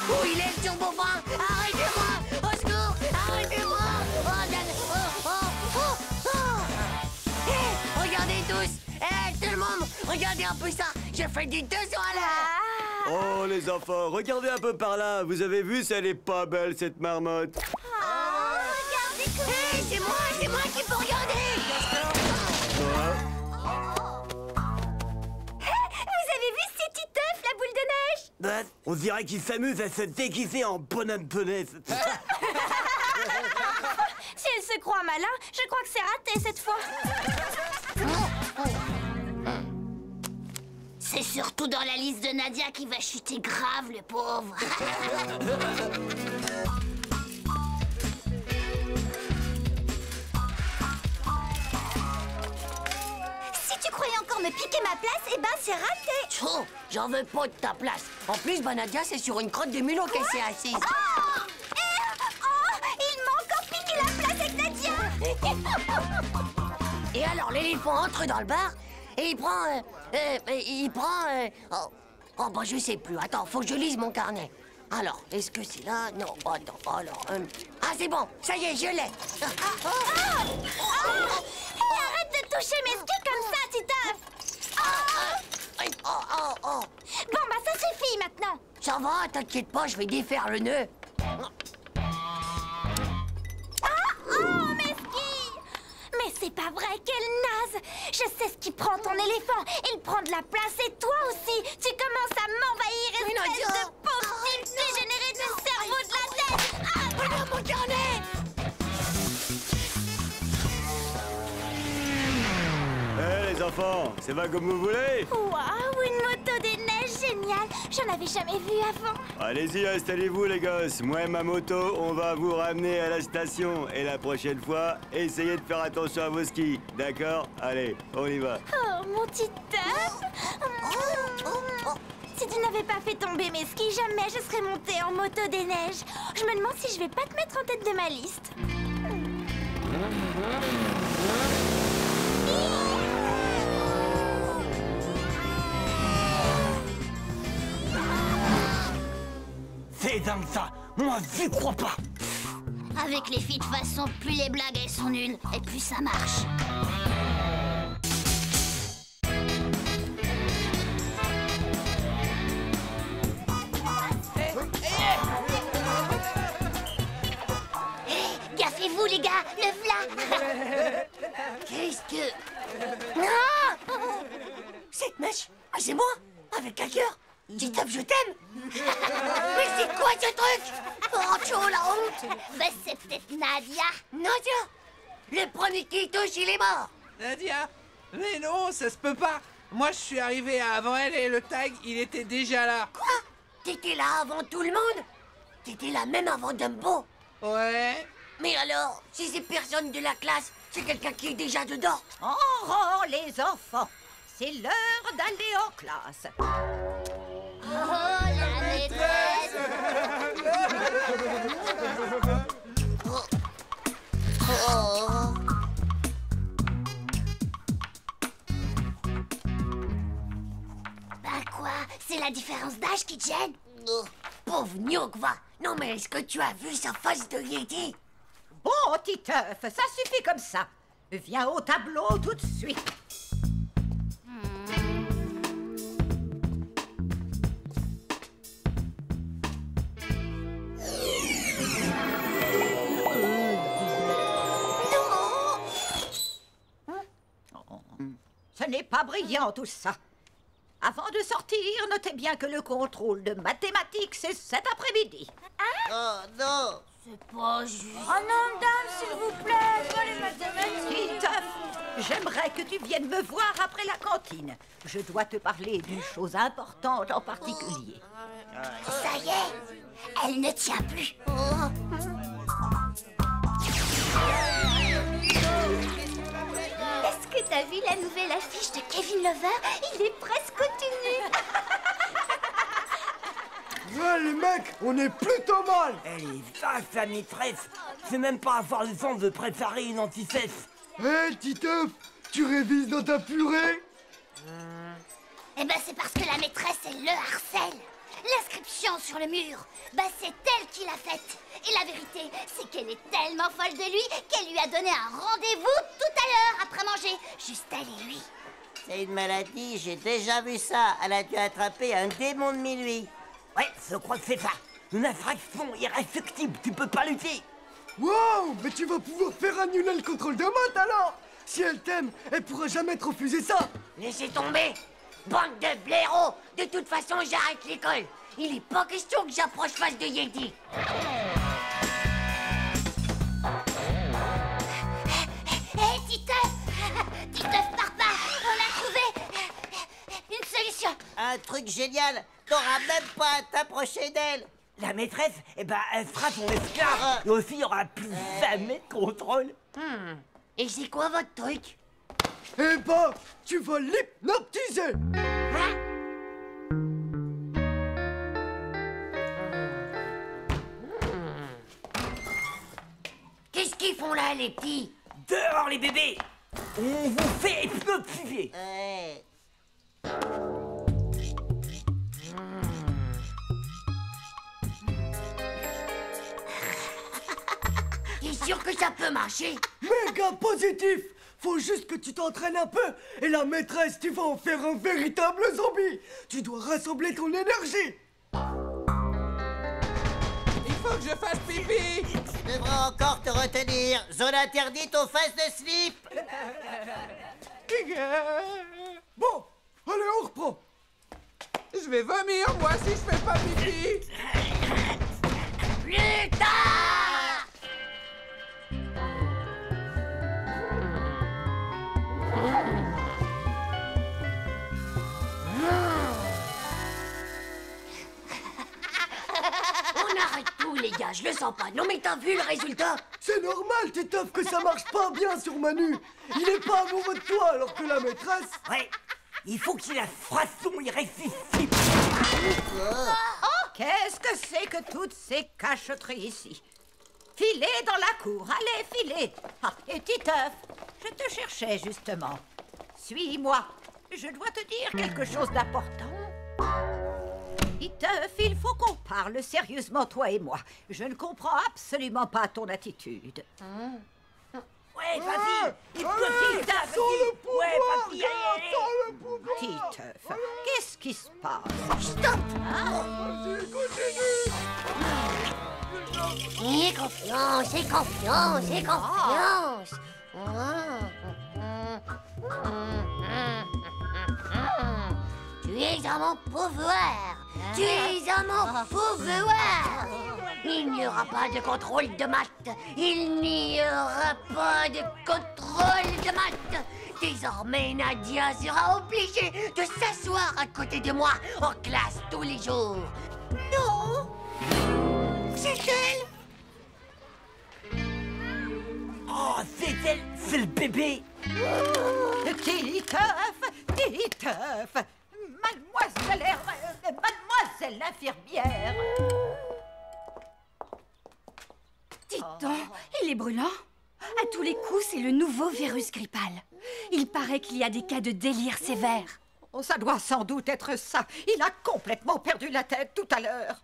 Où il est, le turbofin? Arrêtez-moi! Au secours! Arrêtez-moi! Hé! Regardez tous! Hé, tout le monde! Regardez un peu ça! J'ai fait du 200 à l'heure! Oh les enfants, regardez un peu par là, vous avez vu si elle est pas belle cette marmotte? Regardez quoi. Hé, c'est moi qui peux regarder! Vous avez vu, c'est Titeuf, la boule de neige? Bah, on dirait qu'il s'amuse à se déguiser en bonhomme poney. Si elle se croit malin, je crois que c'est raté cette fois. C'est surtout dans la liste de Nadia qui va chuter grave, le pauvre. Si tu croyais encore me piquer ma place, eh ben c'est raté. Chou, j'en veux pas de ta place. En plus, Nadia, c'est sur une crotte de mulot qu'elle s'est assise. Il m'a encore piqué la place avec Nadia. Et alors, l'éléphant entre dans le bar et il prend... Oh, bah, je sais plus. Attends, faut que je lise mon carnet. Alors, est-ce que c'est là? Non, attends, alors... Ah, c'est bon, ça y est, je l'ai. Arrête de toucher mes skis comme ça, Titeuf. Bon, bah ça suffit maintenant. Ça va, t'inquiète pas, je vais défaire le nœud. Mes skis. Mais c'est pas vrai, quelle naze. Je sais ce qui prend ton éléphant. Il prend de la place et toi aussi. Tu commences à m'envahir, espèce de pauvre type dégénéré du cerveau de la tête. Regarde mon carnet. Eh les enfants, c'est va comme vous voulez? Waouh, une moto des neiges géniale. J'en avais jamais vu avant. Allez-y, installez-vous les gosses. Moi et ma moto, on va vous ramener à la station. Et la prochaine fois, essayez de faire attention à vos skis. D'accord? Allez, on y va. Oh, mon Titeuf. Si tu n'avais pas fait tomber mes skis, jamais je serais montée en moto des neiges. Je me demande si je vais pas te mettre en tête de ma liste. C'est dingue ça. Moi, j'y crois pas. Avec les filles, de toute façon, plus les blagues elles sont nulles, et plus ça marche. Gaffez-vous, les gars, le v'là. Qu'est-ce que... Non! Cette mèche, c'est moi, avec un cœur. Titeuf, je t'aime. Mais c'est quoi ce truc? Oh, Joe, la honte. Bah, c'est peut-être Nadia. Nadia, le premier qui touche, il est mort. Nadia? Mais non, ça se peut pas. Moi, je suis arrivé avant elle et le tag, il était déjà là. Quoi? T'étais là avant tout le monde? T'étais là même avant Dumbo? Ouais. Mais alors, si c'est personne de la classe, c'est quelqu'un qui est déjà dedans. En rang, les enfants. C'est l'heure d'aller en classe. Oh, la maîtresse! Oh. Bah quoi? C'est la différence d'âge qui te gêne? Pauvre Nyogva. Non mais est-ce que tu as vu sa face de Yeti? Bon, Titeuf, ça suffit comme ça. Viens au tableau tout de suite. Ce n'est pas brillant tout ça. Avant de sortir, notez bien que le contrôle de mathématiques, c'est cet après-midi. Oh non. C'est pas juste. Oh non, dame, s'il vous plaît, pas les mathématiques. Titeuf, j'aimerais que tu viennes me voir après la cantine. Je dois te parler d'une chose importante en particulier. Ça y est, elle ne tient plus. Est-ce que t'as vu la nouvelle affiche de Kevin Lover? Il est presque nu. Ouais, les mecs, on est plutôt mal. Elle est vache, la maîtresse. C'est même pas avoir le temps de préparer une anti-cesse. Hé, Titeuf, tu révises dans ta purée? Eh ben c'est parce que la maîtresse, elle le harcèle. L'inscription sur le mur, bah c'est elle qui l'a faite. Et la vérité, c'est qu'elle est tellement folle de lui qu'elle lui a donné un rendez-vous tout à l'heure après manger. Juste elle et lui. C'est une maladie, j'ai déjà vu ça. Elle a dû attraper un démon de minuit. Ouais, je crois que c'est ça. Une infraction irréfectible, tu peux pas lutter. Wow, mais tu vas pouvoir faire annuler le contrôle de maths alors. Si elle t'aime, elle pourra jamais te refuser ça. Laissez tomber. Bande de blaireaux. De toute façon, j'arrête l'école. Il est pas question que j'approche face de Yeti. Hé, Titeuf! Titeuf, pars pas! On a trouvé une solution. Un truc génial. T'auras même pas à t'approcher d'elle. La maîtresse, eh ben, elle sera ton esclave. Et aussi, il y aura plus jamais de contrôle. Et c'est quoi votre truc? Eh ben, tu vas l'hypnotiser. Qu'est-ce qu'ils font là, les petits? Dehors, les bébés. On vous fait hypnotiser. Ouais. T'es sûr que ça peut marcher? Méga positif. Faut juste que tu t'entraînes un peu. Et la maîtresse, tu vas en faire un véritable zombie. Tu dois rassembler ton énergie. Il faut que je fasse pipi. Je devrais encore te retenir. Zone interdite aux fesses de slip. Bon, allez, on reprend. Je vais vomir, moi, si je fais pas pipi. Plus tard! On arrête tout, les gars, je le sens pas. Non mais t'as vu le résultat? C'est normal, Titeuf, que ça marche pas bien sur Manu. Il est pas amoureux de toi, alors que la maîtresse... Ouais, il faut qu'il la frasson irrésistible. Oh, qu'est-ce que c'est que toutes ces cacheteries ici? Filez dans la cour, allez, filez. Ah, et Titeuf, je te cherchais justement. Suis-moi, je dois te dire quelque chose d'important. Titeuf, il faut qu'on parle sérieusement, toi et moi. Je ne comprends absolument pas ton attitude. Ouais, vas-y. Hypnotise, vas-y. Ouais, vas-y, allez. Titeuf, qu'est-ce qui se passe? Stop! Aie confiance, aie confiance, aie confiance. Tu es à mon pouvoir. Tu es à mon pouvoir. Il n'y aura pas de contrôle de maths. Il n'y aura pas de contrôle de maths. Désormais, Nadia sera obligée de s'asseoir à côté de moi en classe tous les jours. Non! C'est elle! Oh, c'est elle, c'est le bébé. Titeuf, mademoiselle l'infirmière. Dis donc, il est brûlant. À tous les coups, c'est le nouveau virus grippal. Il paraît qu'il y a des cas de délire sévère. Oh, ça doit sans doute être ça. Il a complètement perdu la tête tout à l'heure.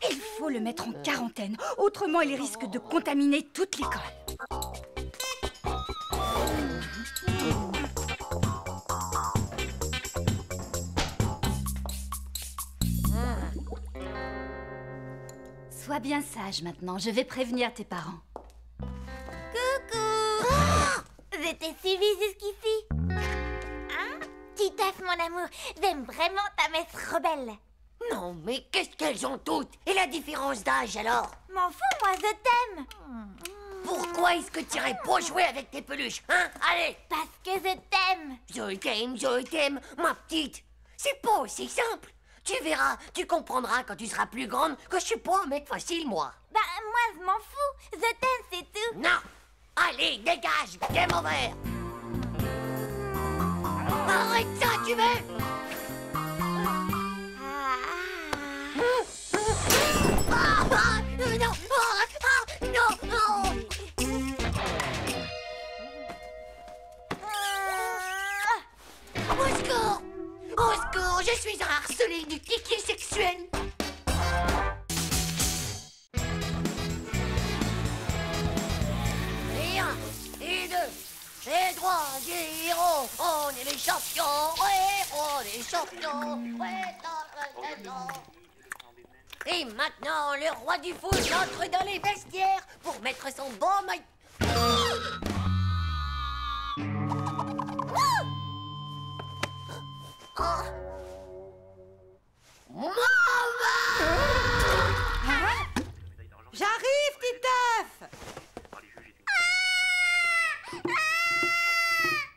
Il faut le mettre en quarantaine. Autrement, il risque de contaminer toute l'école. Sois bien sage maintenant. Je vais prévenir tes parents. Coucou. J'étais suivie jusqu'ici. Hein? Titeuf, mon amour, j'aime vraiment ta messe rebelle. Non, mais qu'est-ce qu'elles ont toutes? Et la différence d'âge, alors? M'en fous, moi, je t'aime. Pourquoi est-ce que tu irais pas jouer avec tes peluches, hein? Allez! Parce que je t'aime. Je t'aime, ma petite. C'est pas aussi simple. Tu verras, tu comprendras quand tu seras plus grande que je suis pas un mec facile, moi. Bah, moi, je m'en fous. Je t'aime, c'est tout. Non! Allez, dégage! Game over! Arrête ça, tu veux? Non! Non! Au secours! Au secours! Je suis un harcelé du kiki sexuel! Et 1, et 2, et 3, héros! On est les champions! Ouais, on est les champions! Ouais, et maintenant, le roi du foot entre dans les vestiaires pour mettre son bon maillot. J'arrive, Titeuf!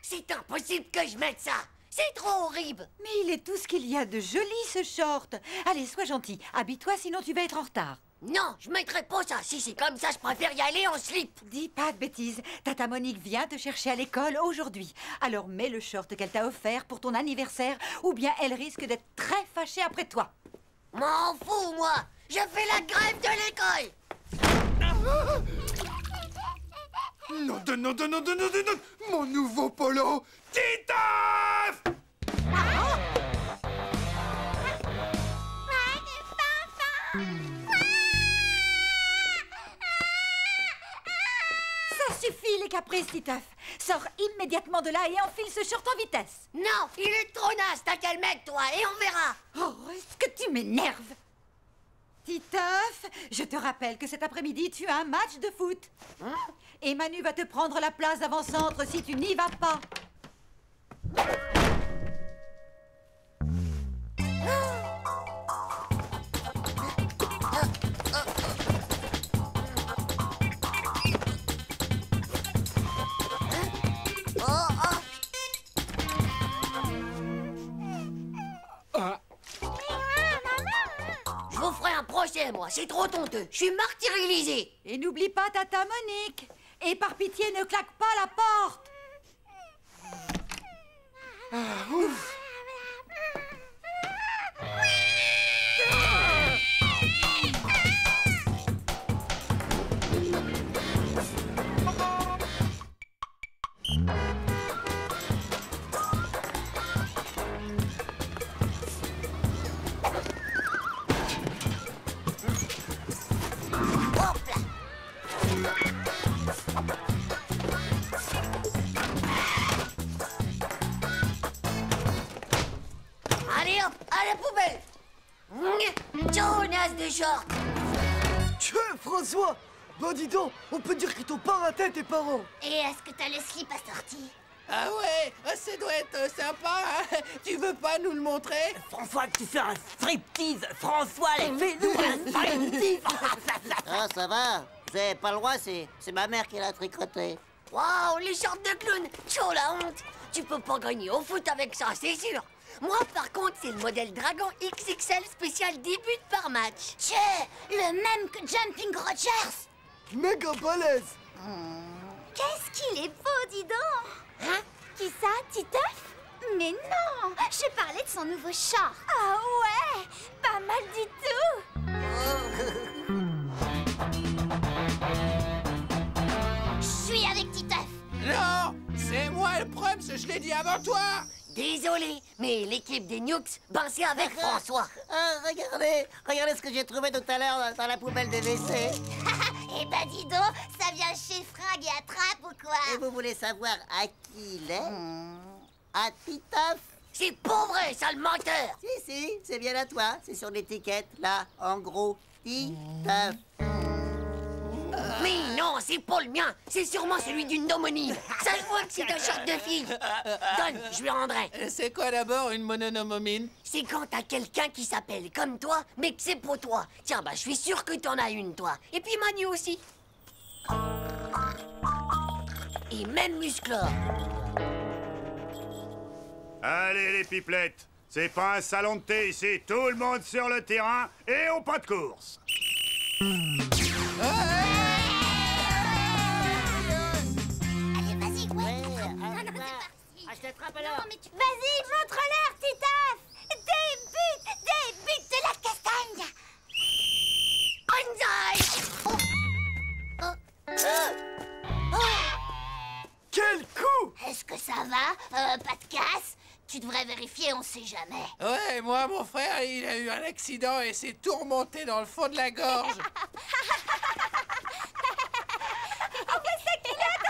C'est impossible que je mette ça! C'est trop horrible! Mais il est tout ce qu'il y a de joli, ce short. Allez, sois gentil. Habille-toi, sinon tu vas être en retard. Non, je mettrai pas ça. Si c'est comme ça, je préfère y aller en slip. Dis pas de bêtises. Tata Monique vient te chercher à l'école aujourd'hui. Alors mets le short qu'elle t'a offert pour ton anniversaire, ou bien elle risque d'être très fâchée après toi. M'en fous, moi! Je fais la grève de l'école! Non, mon nouveau polo, Titeuf! Ça suffit, les caprices, Titeuf. Sors immédiatement de là et enfile ce short en vitesse. Non, il est trop naze, t'as qu'à le mettre, toi, et on verra. Oh, est-ce que tu m'énerves? Titeuf, je te rappelle que cet après-midi, tu as un match de foot. Et Manu va te prendre la place d'avant-centre si tu n'y vas pas. Je vous ferai un procès, moi, c'est trop honteux. Je suis martyrisé. Et n'oublie pas Tata Monique. Et par pitié, ne claque pas la porte. Allez hop, à la poubelle. Jonas de short. Tiens, François! Bah dis donc, on peut dire qu'ils t'ont pas raté tes parents. Et est-ce que t'as le slip assorti? Ah ouais, ça doit être sympa, hein? Tu veux pas nous le montrer? François, tu fais un striptease. François, fais-nous un striptease. Ah, ça va. Vous avez pas le droit, c'est ma mère qui l'a tricoté. Waouh, les shorts de clown. Chaud la honte. Tu peux pas gagner au foot avec ça, c'est sûr. Moi, par contre, c'est le modèle Dragon XXL spécial 10 buts par match. Tchè, le même que Jumping Rogers. Méga balèze. Qu'est-ce qu'il est beau, dis donc. Hein? Qui ça, Titeuf? Mais non, je parlais de son nouveau short. Ah ouais, pas mal du tout. Je suis avec Titeuf. Non, c'est moi le problème, je l'ai dit avant toi. Désolé, mais l'équipe des Nukes, ben c'est avec François. Regardez ce que j'ai trouvé tout à l'heure dans la poubelle de WC. Eh ben dis donc, ça vient chez Fringue et Attrape ou quoi? Et vous voulez savoir à qui il est? À Titeuf. C'est pas vrai, sale menteur. Si, c'est bien à toi. C'est sur l'étiquette, là, en gros. Titeuf. Mais non, c'est pas le mien. C'est sûrement celui d'une homonyme. Ça se voit que c'est un short de fille. Donne, je lui rendrai. C'est quoi d'abord une mononomomine? C'est quand t'as quelqu'un qui s'appelle comme toi, mais que c'est pour toi. Tiens, bah je suis sûr que t'en as une, toi. Et puis Manu aussi. Et même Musclor. Allez, les pipelettes. C'est pas un salon de thé ici. Tout le monde sur le terrain et au pas de course. Allez, vas-y, ouais. Je t'attrape alors. Vas-y, montre-leur, Titeuf. Des buts de la castagne. Quel coup! Est-ce que ça va? Pas de casse? Tu devrais vérifier, on sait jamais. Ouais, moi, mon frère, il a eu un accident et s'est tout remonté dans le fond de la gorge. Envoie sa culotte.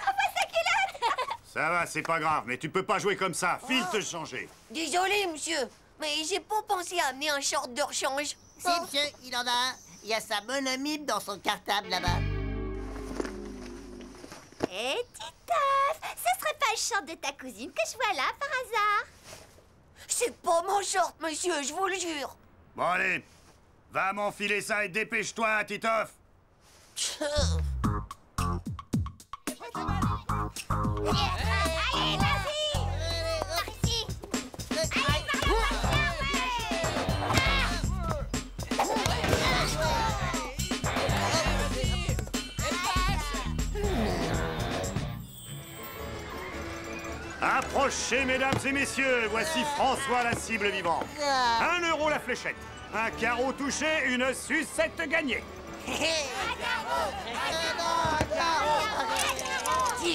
Ça va, c'est pas grave, mais tu peux pas jouer comme ça. File te changer. Désolé, monsieur, mais j'ai pas pensé à amener un short de rechange. Si, monsieur, il en a un. Il y a sa monomime dans son cartable là-bas. Hé, Titeuf, ce serait pas le short de ta cousine que je vois là, par hasard? C'est pas mon short, monsieur, je vous le jure. Bon, allez. Va m'enfiler ça et dépêche-toi, Titeuf. Allez, vas-y. Par ici. Approchez, mesdames et messieurs. Voici François, la cible vivante. 1 euro la fléchette. Un carreau touché, une sucette gagnée. Tu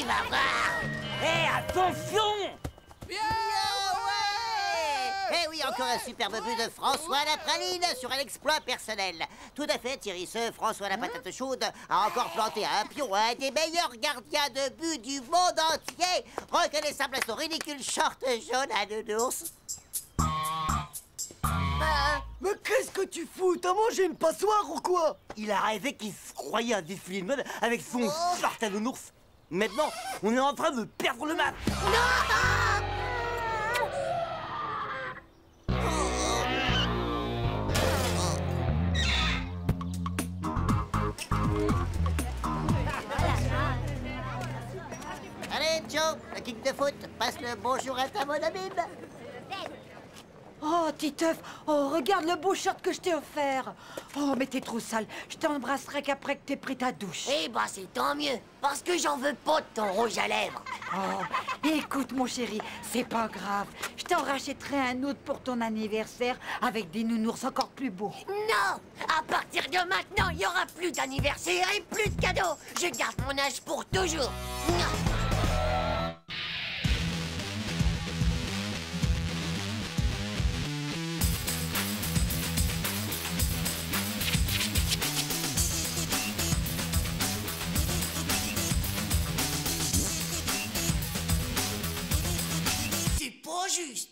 vas voir. Hé, attention! Eh oui, encore un superbe but de François la praline sur un exploit personnel. Tout à fait, Thierry, ce François la patate chaude a encore planté un pion, un des meilleurs gardiens de but du monde entier, reconnaissable à son ridicule short jaune à nounours. Mais qu'est-ce que tu fous? T'as mangé une passoire ou quoi? Il a rêvé qu'il se croyait un défilé de mode avec son short à nounours. Maintenant, on est en train de perdre le match. Allez, Joe, la kick de foot, passe le bonjour à ta monamime. Oh, Titeuf, oh, regarde le beau short que je t'ai offert. Oh, mais t'es trop sale. Je t'embrasserai qu'après que t'aies pris ta douche. Eh ben, c'est tant mieux, parce que j'en veux pas de ton rouge à lèvres. Oh, écoute, mon chéri, c'est pas grave. Je t'en rachèterai un autre pour ton anniversaire avec des nounours encore plus beaux. Non! À partir de maintenant, il y aura plus d'anniversaire et plus de cadeaux. Je garde mon âge pour toujours. C'est pas juste.